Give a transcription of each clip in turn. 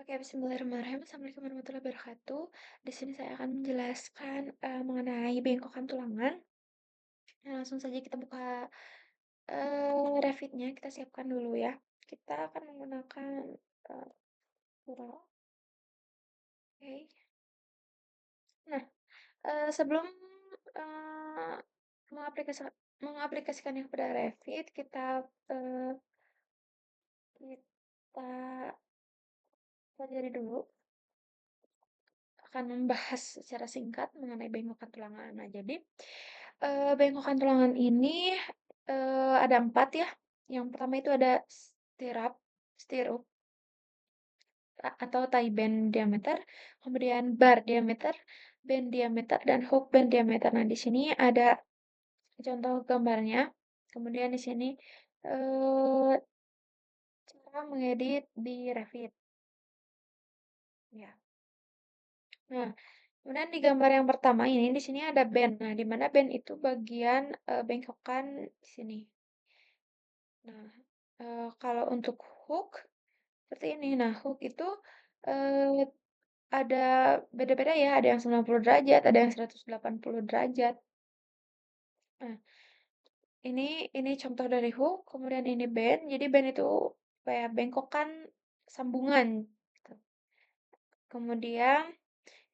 Oke, bismillahirrahmanirrahim. Assalamualaikum warahmatullahi wabarakatuh. Di sini saya akan menjelaskan mengenai bengkokan tulangan. Nah, langsung saja kita buka Revit-nya. Kita siapkan dulu ya. Kita akan menggunakan uh, Pro. Oke. Nah, sebelum eh, mengaplikasikan mengaplikasikannya kepada Revit, kita pelajari dulu akan membahas secara singkat mengenai bengkokan tulangan. Nah, jadi bengkokan tulangan ini ada 4 ya. Yang pertama itu ada stirrup atau tie band diameter, kemudian bar diameter, band diameter, dan hook band diameter. Nah, di sini ada contoh gambarnya. Kemudian di sini eh, cara mengedit di Revit. Ya. Nah, kemudian di gambar yang pertama ini di sini ada band. Nah, di mana band itu bagian bengkokan di sini. Nah, kalau untuk hook seperti ini. Nah, hook itu eh, ada beda-beda ya, ada yang 90 derajat, ada yang 180 derajat. Nah, ini contoh dari hook, kemudian ini band. Jadi band itu kayak bengkokan sambungan gitu. Kemudian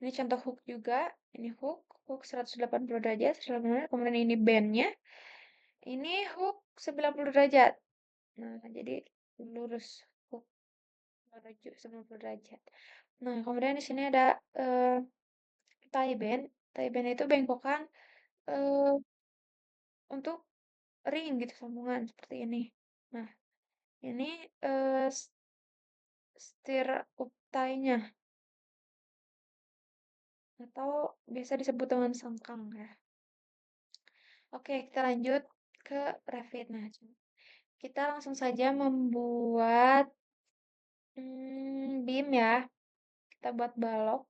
ini contoh hook juga. Ini hook 180 derajat, 180 derajat. Kemudian ini bandnya. Ini hook 90 derajat. Nah, jadi lurus hook menuju 90 derajat. Nah, kemudian di sini ada tie band. Tie band itu bengkokan eh, untuk ring gitu, sambungan seperti ini. Nah, ini eh, s- stirrup tie-nya atau biasa disebut dengan sangkang ya. Oke, kita lanjut ke Revit. Nah, kita langsung saja membuat beam ya. Kita buat balok.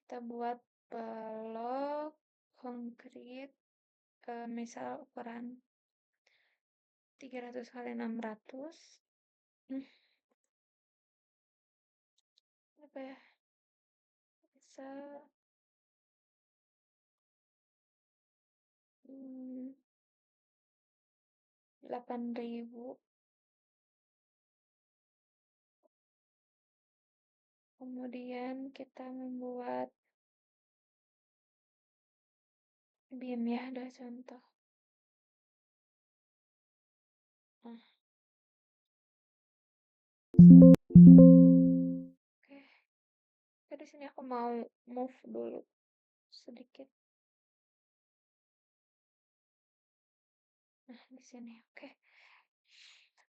Kita buat balok konkret, misal ukuran 300 kali 600. Hmm, apa ya? Bisa 8.000. Kemudian kita membuat beam ya, ada contoh. Nah, oke. Jadi sini aku mau move dulu sedikit. Nah, di sini. Oke.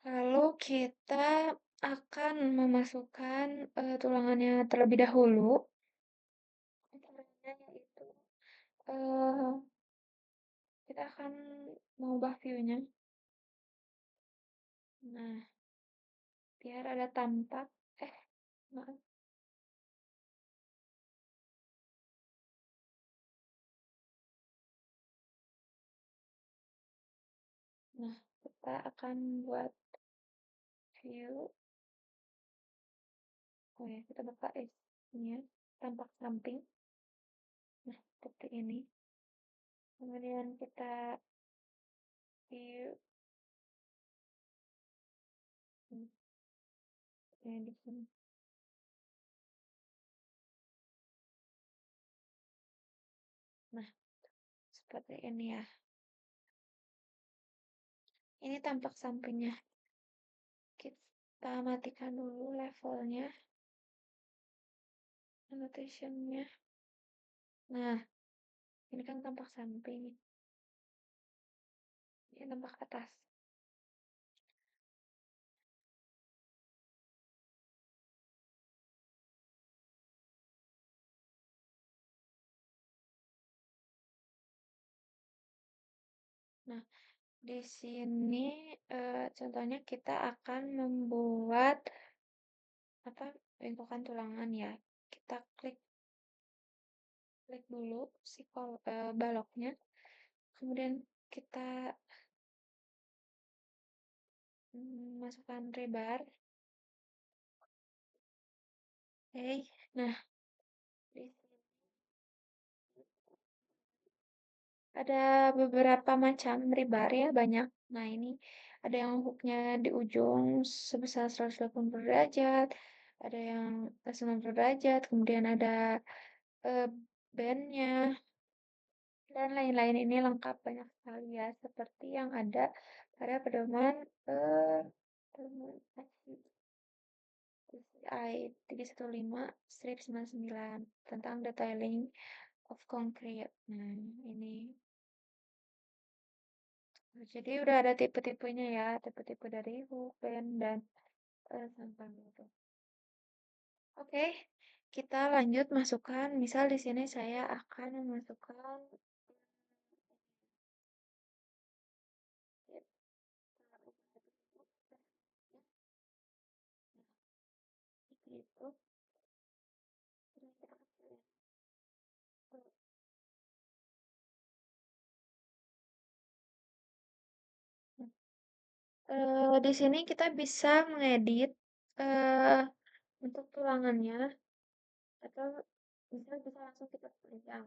Lalu kita akan memasukkan tulangannya terlebih dahulu. Caranya yaitu eh kita akan mengubah view-nya. Nah, biar ada tampak. Eh, maaf. Nah, kita akan buat view. Oh ya, kita buka ini ya, tampak samping. Nah, seperti ini. Kemudian kita view. Ya, di sini. Nah, seperti ini ya. Ini tampak sampingnya. Kita matikan dulu levelnya, annotation-nya. Nah, ini kan tampak samping. Ini tampak atas. Nah, di sini contohnya kita akan membuat apa bengkokan tulangan ya. Kita klik klik dulu si baloknya. Kemudian kita masukkan rebar. Oke. Nah, di sini ada beberapa macam rebar ya, banyak. Nah, ini ada yang hooknya di ujung sebesar 180 derajat, ada yang 90 derajat, kemudian ada eh, bandnya, dan lain-lain. Ini lengkap banyak sekali ya, seperti yang ada pada pedoman pedoman PCI 315/99 tentang detailing of concrete. Nah, ini jadi udah ada tipe-tipenya ya, tipe-tipe dari hook, band, dan sampan gitu. Oke, kita lanjut masukkan. Misal di sini saya akan memasukkan gitu. Di sini kita bisa mengedit eh untuk tulangannya atau bisa langsung kita pilih yang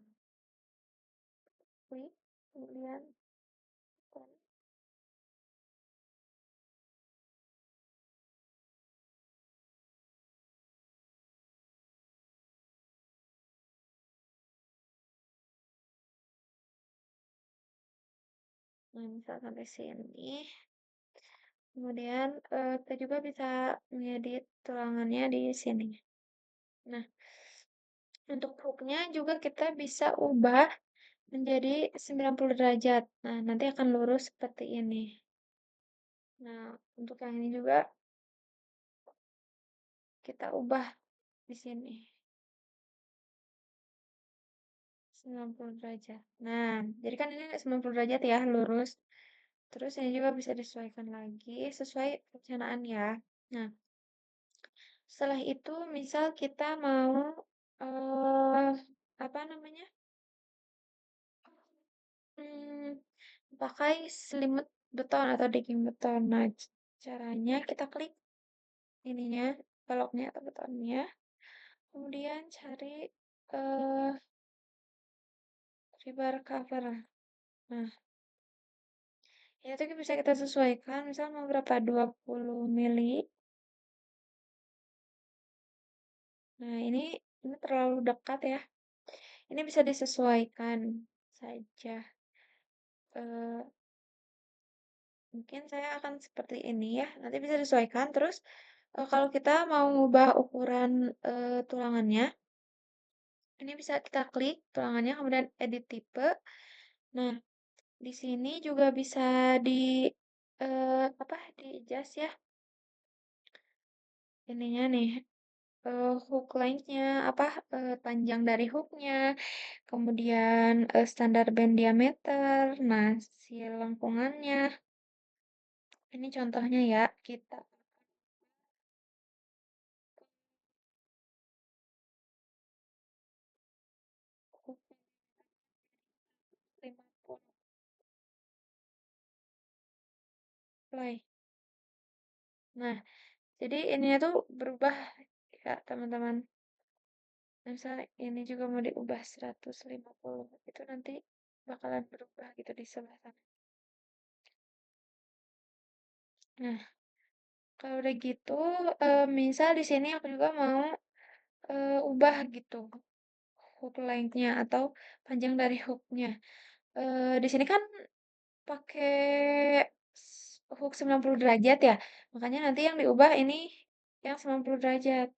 klik, kemudian nah, misal sampai sini. Kemudian kita juga bisa mengedit tulangannya di sini. Nah, untuk hooknya juga kita bisa ubah menjadi 90 derajat. Nah, nanti akan lurus seperti ini. Nah, untuk yang ini juga kita ubah di sini 90 derajat. Nah, jadi kan ini 90 derajat ya, lurus. Terus ini juga bisa disesuaikan lagi sesuai perencanaan ya. Nah, setelah itu misal kita mau eh apa namanya? Hmm, pakai selimut beton atau decking beton. Nah, caranya kita klik ininya, baloknya atau betonnya. Kemudian cari eh rebar cover. Nah, ini tuh bisa kita sesuaikan, misal mau berapa 20 mili. Nah, ini terlalu dekat ya. Ini bisa disesuaikan saja. Eh, mungkin saya akan seperti ini ya. Nanti bisa disesuaikan. Terus kalau kita mau mengubah ukuran tulangannya, ini bisa kita klik tulangannya, kemudian edit tipe. Nah, di sini juga bisa di apa? Di adjust ya. Ininya nih, hook length-nya, apa? Panjang dari hooknya, kemudian standar band diameter. Nah, si lengkungannya. Ini contohnya ya, kita hook 50 play. Nah, jadi ini tuh berubah ya, teman-teman. Misalnya ini juga mau diubah 150, itu nanti bakalan berubah gitu di sebelah sana. Nah, kalau udah gitu, misal di sini aku juga mau ubah gitu hook length-nya atau panjang dari hooknya. Di sini kan pakai hook 90 derajat ya, makanya nanti yang diubah ini yang 90 derajat.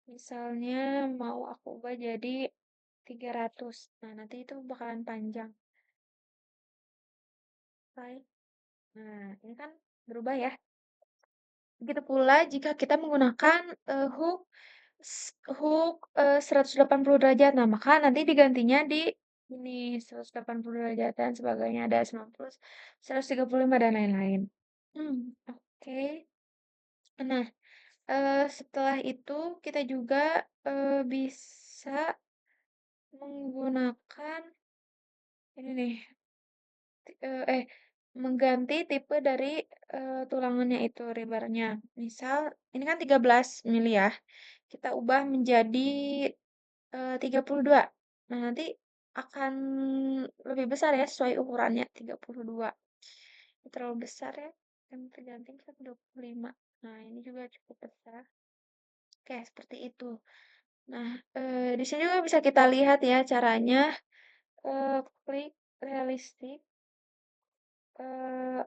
Misalnya mau aku ubah jadi 300. Nah, nanti itu bakalan panjang. Right? Nah, ini kan berubah ya. Begitu pula jika kita menggunakan hook 180 derajat. Nah, maka nanti digantinya di ini 180 derajat dan sebagainya ada 90, 135 dan lain-lain. Oke. Nah, setelah itu kita juga bisa menggunakan ini nih mengganti tipe dari, tulangannya itu, rebarnya. Misal ini kan 13 mili ya, kita ubah menjadi, 32. Nah, nanti akan lebih besar ya sesuai ukurannya, 32. Ini terlalu besar ya, yang terganting kan 25. Nah, ini juga cukup besar. Oke, seperti itu. Nah, di sini juga bisa kita lihat ya caranya, klik realistik, eee,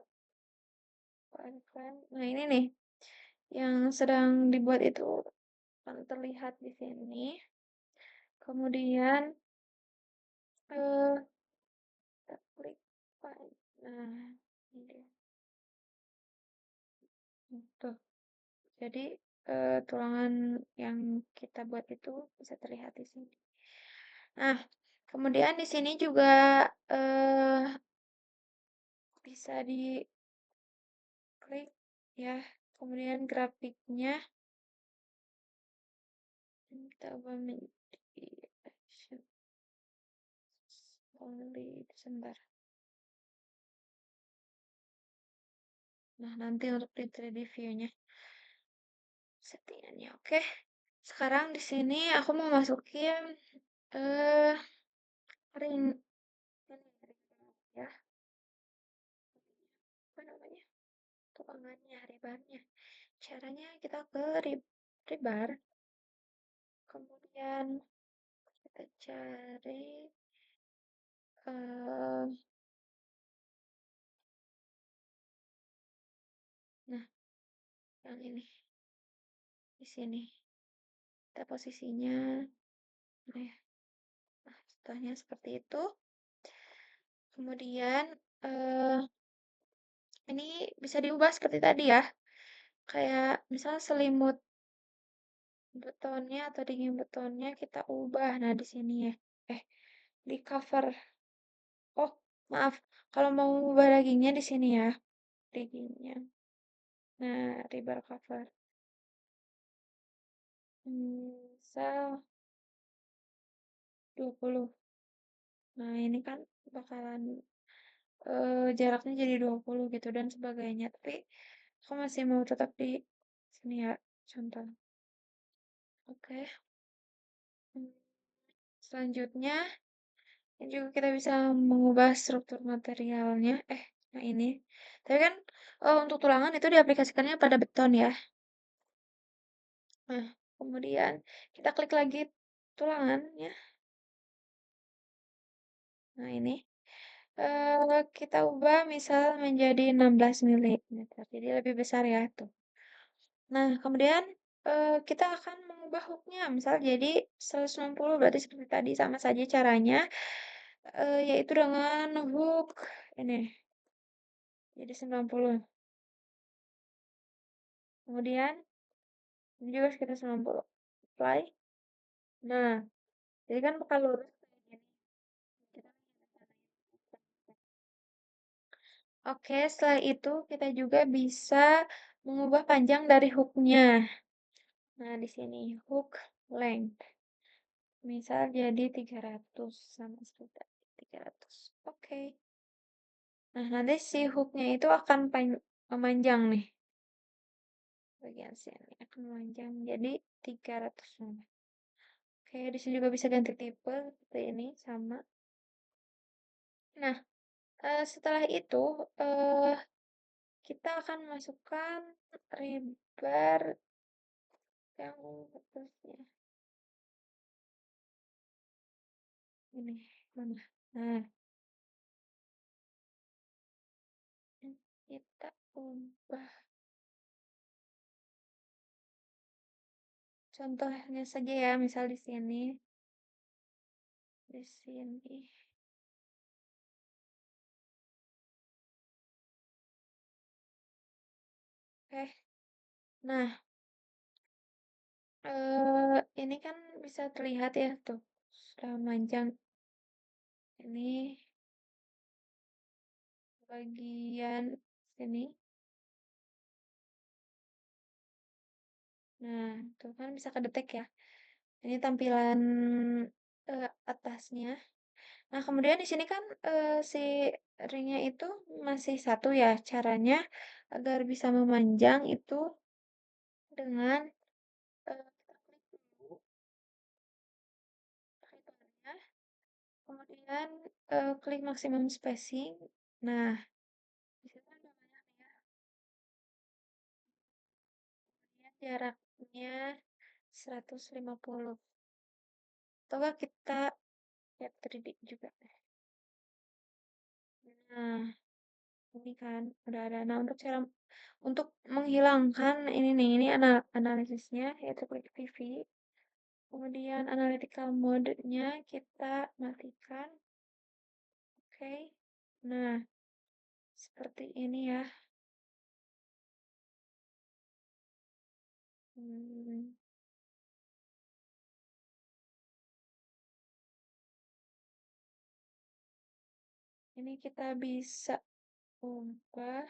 nah ini nih, yang sedang dibuat itu akan terlihat di sini. Kemudian, eee, kita klik nah, ini dia, tuh. Jadi, tulangan yang kita buat itu bisa terlihat di sini. Nah, kemudian di sini juga, bisa diklik ya, kemudian grafiknya kita ubah menjadi action only, sebentar. Nah, nanti untuk di 3D view-nya settingannya, oke. Sekarang di sini aku mau masukin eh ring ya, apa namanya? Tulangannya, rebarnya. Caranya kita ke rebar, kemudian kita cari eh nah, yang ini di sini. Kita posisinya nah, ya. Nah, contohnya seperti itu. Kemudian ini bisa diubah seperti tadi ya. Kayak misal selimut betonnya atau dinding betonnya kita ubah. Nah, di sini ya. Eh, di cover. Oh, maaf. Kalau mau ubah dagingnya di sini ya. Dagingnya. Nah, rebar cover. Misal 20. Nah, ini kan bakalan jaraknya jadi 20 gitu dan sebagainya. Tapi aku masih mau tetap di sini ya. Contoh. Oke. Hmm, Selanjutnya, ini juga kita bisa mengubah struktur materialnya. Nah ini. Tapi kan untuk tulangan itu diaplikasikannya pada beton ya. Nah, kemudian kita klik lagi tulangannya. Nah ini. Kita ubah misal menjadi 16 milimeter. Jadi lebih besar ya tuh. Nah, kemudian kita akan mengubah hooknya, misal jadi 160 berarti seperti tadi sama saja caranya, yaitu dengan hook ini, jadi 90. Kemudian ini juga sekitar 90. Apply. Nah, jadi kan bakal lurus kayak gini. Kita Oke, setelah itu kita juga bisa mengubah panjang dari hooknya. Nah, di sini hook length. Misal jadi 300 sama seperti tadi, 300. Oke. Nah, nanti si hooknya itu akan memanjang nih. Bagian sini akan memanjang jadi 300. Oke, di sini juga bisa ganti tipe seperti ini sama. Nah, setelah itu eh kita akan masukkan rebar yang atasnya. Ini mana? Nah, kita ubah contohnya saja ya, misal di sini, di sini. Oke. Nah, ini kan bisa terlihat ya tuh, sudah panjang. Ini bagian sini. Nah, tuh kan bisa kedetek ya. Ini tampilan atasnya. Nah, kemudian di sini kan, si ringnya itu masih satu ya, caranya agar bisa memanjang itu dengan, kita klik dulu lebarnya, kemudian, klik maksimum spacing. Nah, di situ ada banyak ya, kemudian jaraknya 150. Coba kita lihat 3D juga. Nah, ini kan udah ada. Nah, untuk menghilangkan ini nih, ini analisisnya yaitu klik TV. Kemudian analytical mode-nya kita matikan. Oke. Nah, seperti ini ya. Hmm, ini kita bisa ubah.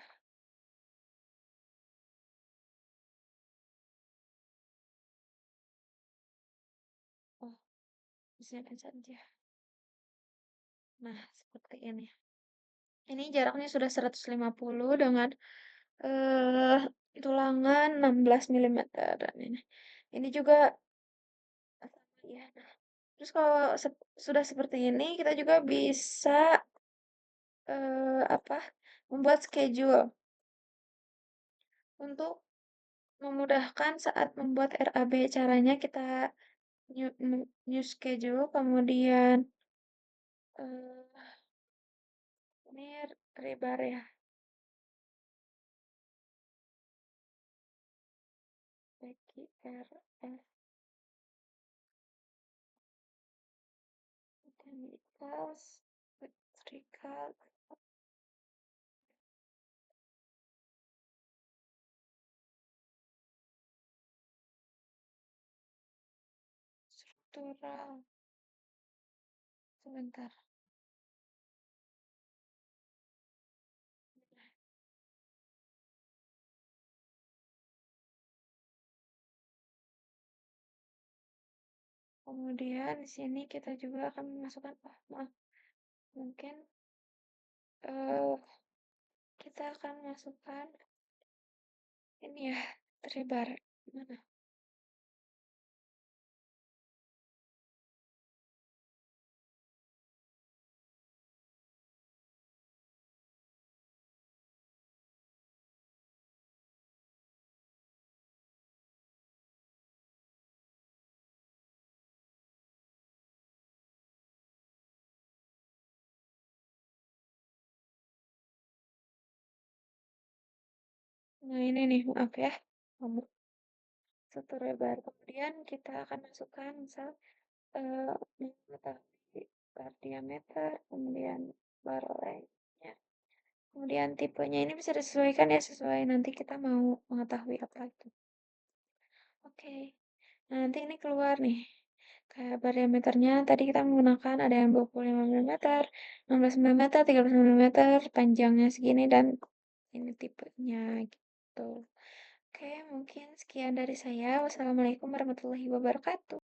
Oh, bisa saja. Nah, seperti ini. Ini jaraknya sudah 150 dengan eh tulangan 16 milimeter dan ini juga sama ya. Nah, terus kalau sudah seperti ini kita juga bisa apa? Membuat schedule untuk memudahkan saat membuat RAB. Caranya kita new schedule kemudian eh ini rebar ya. BGRF identitas strikat struktural. Sebentar. Kemudian di sini kita juga akan memasukkan, oh maaf, mungkin eh kita akan masukkan ini ya, tersebar. Mana? Nah ini nih, maaf ya. Kamu satu lebar. Kemudian kita akan masukkan misal mengetahui bar diameter, kemudian bar lengthnya. Kemudian tipenya ini bisa disesuaikan ya sesuai nanti kita mau mengetahui apa itu. Oke. Nah, nanti ini keluar nih. Kayak diameternya tadi kita menggunakan ada yang 25 mm, 16 mm, 30 mm, panjangnya segini dan ini tipenya gitu. Oke, mungkin sekian dari saya. Wassalamualaikum warahmatullahi wabarakatuh.